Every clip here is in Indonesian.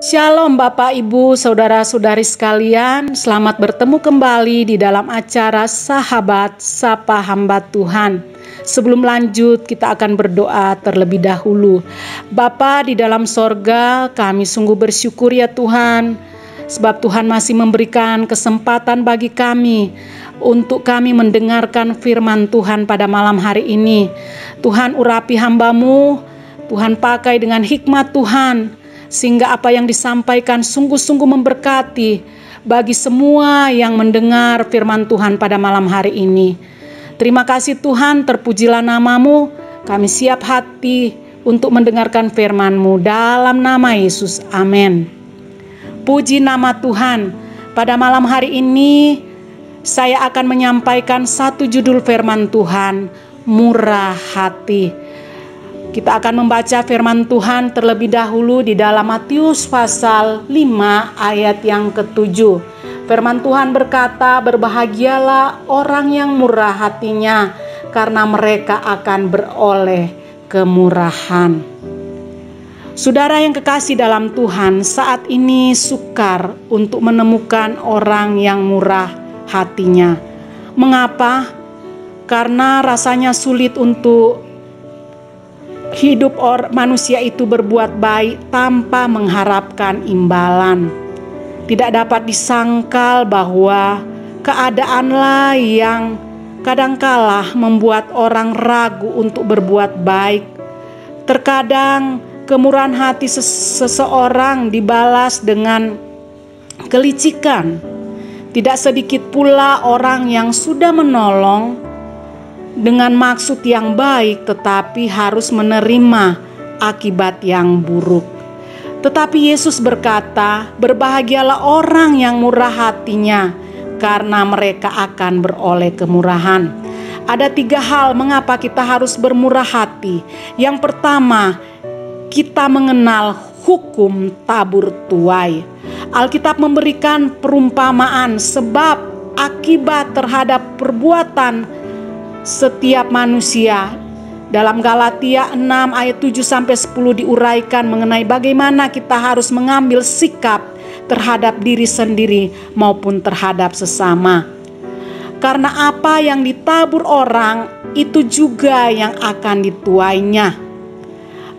Shalom Bapak Ibu Saudara-saudari sekalian, selamat bertemu kembali di dalam acara Sahabat Sapa Hamba Tuhan. Sebelum lanjut kita akan berdoa terlebih dahulu. Bapa di dalam sorga, kami sungguh bersyukur ya Tuhan, sebab Tuhan masih memberikan kesempatan bagi kami untuk kami mendengarkan firman Tuhan pada malam hari ini. Tuhan urapi hamba-Mu, Tuhan pakai dengan hikmat Tuhan, sehingga apa yang disampaikan sungguh-sungguh memberkati bagi semua yang mendengar firman Tuhan pada malam hari ini. Terima kasih Tuhan, terpujilah nama-Mu. Kami siap hati untuk mendengarkan firman-Mu dalam nama Yesus. Amin. Puji nama Tuhan. Pada malam hari ini saya akan menyampaikan satu judul firman Tuhan, murah hati. Kita akan membaca firman Tuhan terlebih dahulu di dalam Matius pasal 5 ayat yang ke-7. Firman Tuhan berkata, berbahagialah orang yang murah hatinya, karena mereka akan beroleh kemurahan. Saudara yang kekasih dalam Tuhan, saat ini sukar untuk menemukan orang yang murah hatinya. Mengapa? Karena rasanya sulit untuk hidup manusia itu berbuat baik tanpa mengharapkan imbalan. Tidak dapat disangkal bahwa keadaanlah yang kadangkala membuat orang ragu untuk berbuat baik. Terkadang kemurahan hati seseorang dibalas dengan kelicikan. Tidak sedikit pula orang yang sudah menolong dengan maksud yang baik, tetapi harus menerima akibat yang buruk. Tetapi Yesus berkata, berbahagialah orang yang murah hatinya, karena mereka akan beroleh kemurahan. Ada 3 hal mengapa kita harus bermurah hati. Yang pertama, kita mengenal hukum tabur tuai. Alkitab memberikan perumpamaan sebab akibat terhadap perbuatan setiap manusia. Dalam Galatia 6 ayat 7-10 diuraikan mengenai bagaimana kita harus mengambil sikap terhadap diri sendiri maupun terhadap sesama. Karena apa yang ditabur orang itu juga yang akan dituainya.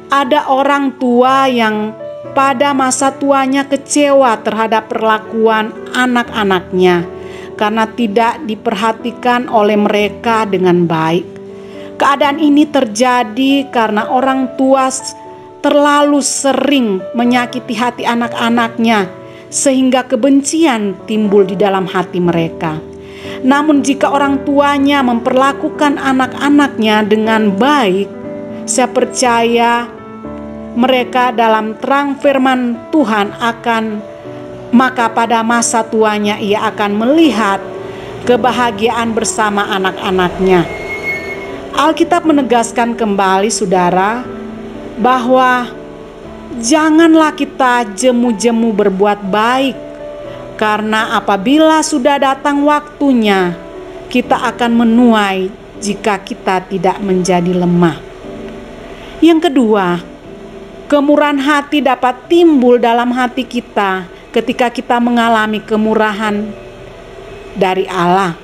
Ada orang tua yang pada masa tuanya kecewa terhadap perlakuan anak-anaknya karena tidak diperhatikan oleh mereka dengan baik. Keadaan ini terjadi karena orang tua terlalu sering menyakiti hati anak-anaknya, sehingga kebencian timbul di dalam hati mereka. Namun jika orang tuanya memperlakukan anak-anaknya dengan baik, saya percaya mereka dalam terang firman Tuhan maka pada masa tuanya ia akan melihat kebahagiaan bersama anak-anaknya. Alkitab menegaskan kembali saudara, bahwa janganlah kita jemu-jemu berbuat baik, karena apabila sudah datang waktunya, kita akan menuai jika kita tidak menjadi lemah. Yang kedua, kemurahan hati dapat timbul dalam hati kita ketika kita mengalami kemurahan dari Allah.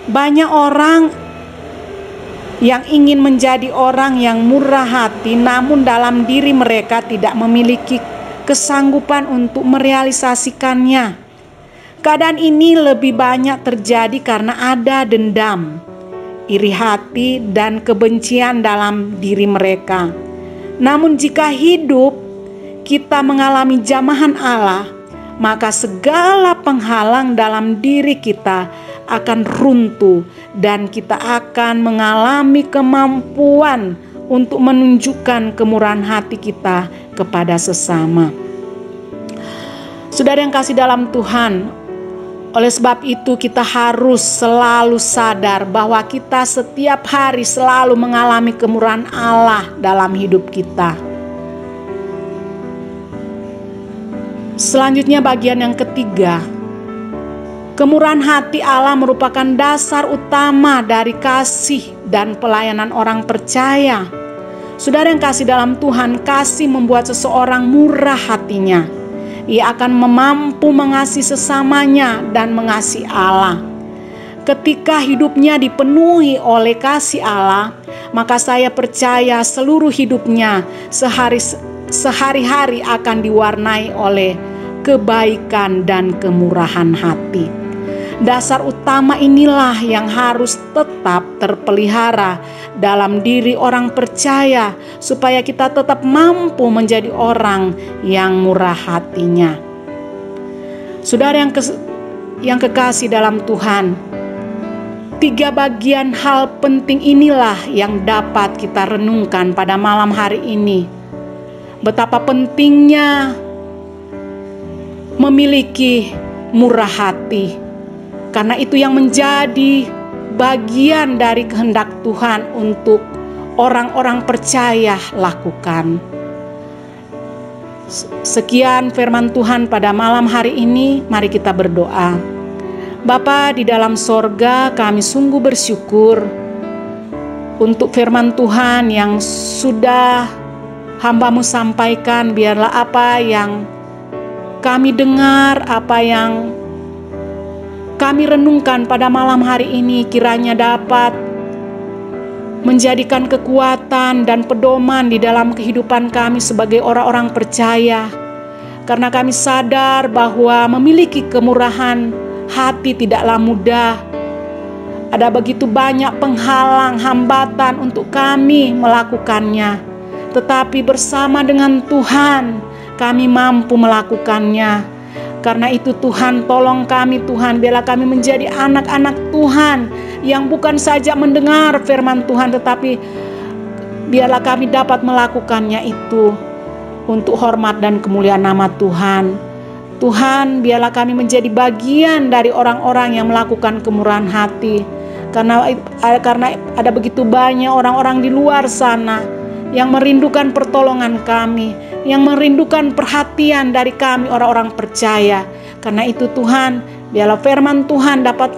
Banyak orang yang ingin menjadi orang yang murah hati, namun dalam diri mereka tidak memiliki kesanggupan untuk merealisasikannya. Keadaan ini lebih banyak terjadi karena ada dendam, iri hati, dan kebencian dalam diri mereka. Namun jika hidup kita mengalami jamahan Allah, maka segala penghalang dalam diri kita akan runtuh dan kita akan mengalami kemampuan untuk menunjukkan kemurahan hati kita kepada sesama. Saudara yang kasih dalam Tuhan, oleh sebab itu kita harus selalu sadar bahwa kita setiap hari selalu mengalami kemurahan Allah dalam hidup kita. Selanjutnya bagian yang ketiga, kemurahan hati Allah merupakan dasar utama dari kasih dan pelayanan orang percaya. Saudara yang kasih dalam Tuhan, kasih membuat seseorang murah hatinya. Ia akan mampu mengasihi sesamanya dan mengasihi Allah. Ketika hidupnya dipenuhi oleh kasih Allah, maka saya percaya seluruh hidupnya sehari-hari akan diwarnai oleh kebaikan dan kemurahan hati. Dasar utama inilah yang harus tetap terpelihara dalam diri orang percaya, supaya kita tetap mampu menjadi orang yang murah hatinya. Saudara yang kekasih dalam Tuhan, 3 bagian hal penting inilah yang dapat kita renungkan pada malam hari ini. Betapa pentingnya memiliki murah hati, karena itu yang menjadi bagian dari kehendak Tuhan untuk orang-orang percaya lakukan. Sekian firman Tuhan pada malam hari ini, mari kita berdoa. Bapa di dalam sorga, kami sungguh bersyukur untuk firman Tuhan yang sudah hamba-Mu sampaikan. Biarlah apa yang kami dengar, apa yang kami renungkan pada malam hari ini kiranya dapat menjadikan kekuatan dan pedoman di dalam kehidupan kami sebagai orang-orang percaya. Karena kami sadar bahwa memiliki kemurahan hati tidaklah mudah. Ada begitu banyak penghalang, hambatan untuk kami melakukannya. Tetapi bersama dengan Tuhan, kami mampu melakukannya. Karena itu Tuhan, tolong kami Tuhan, biarlah kami menjadi anak-anak Tuhan yang bukan saja mendengar firman Tuhan, tetapi biarlah kami dapat melakukannya itu untuk hormat dan kemuliaan nama Tuhan. Tuhan, biarlah kami menjadi bagian dari orang-orang yang melakukan kemurahan hati. Karena ada begitu banyak orang-orang di luar sana yang merindukan pertolongan kami, yang merindukan perhatian dari kami orang-orang percaya. Karena itu Tuhan, biarlah firman Tuhan dapat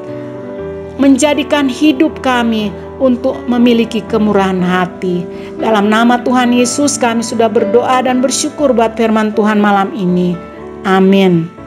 menjadikan hidup kami untuk memiliki kemurahan hati. Dalam nama Tuhan Yesus kami sudah berdoa dan bersyukur buat firman Tuhan malam ini. Amin.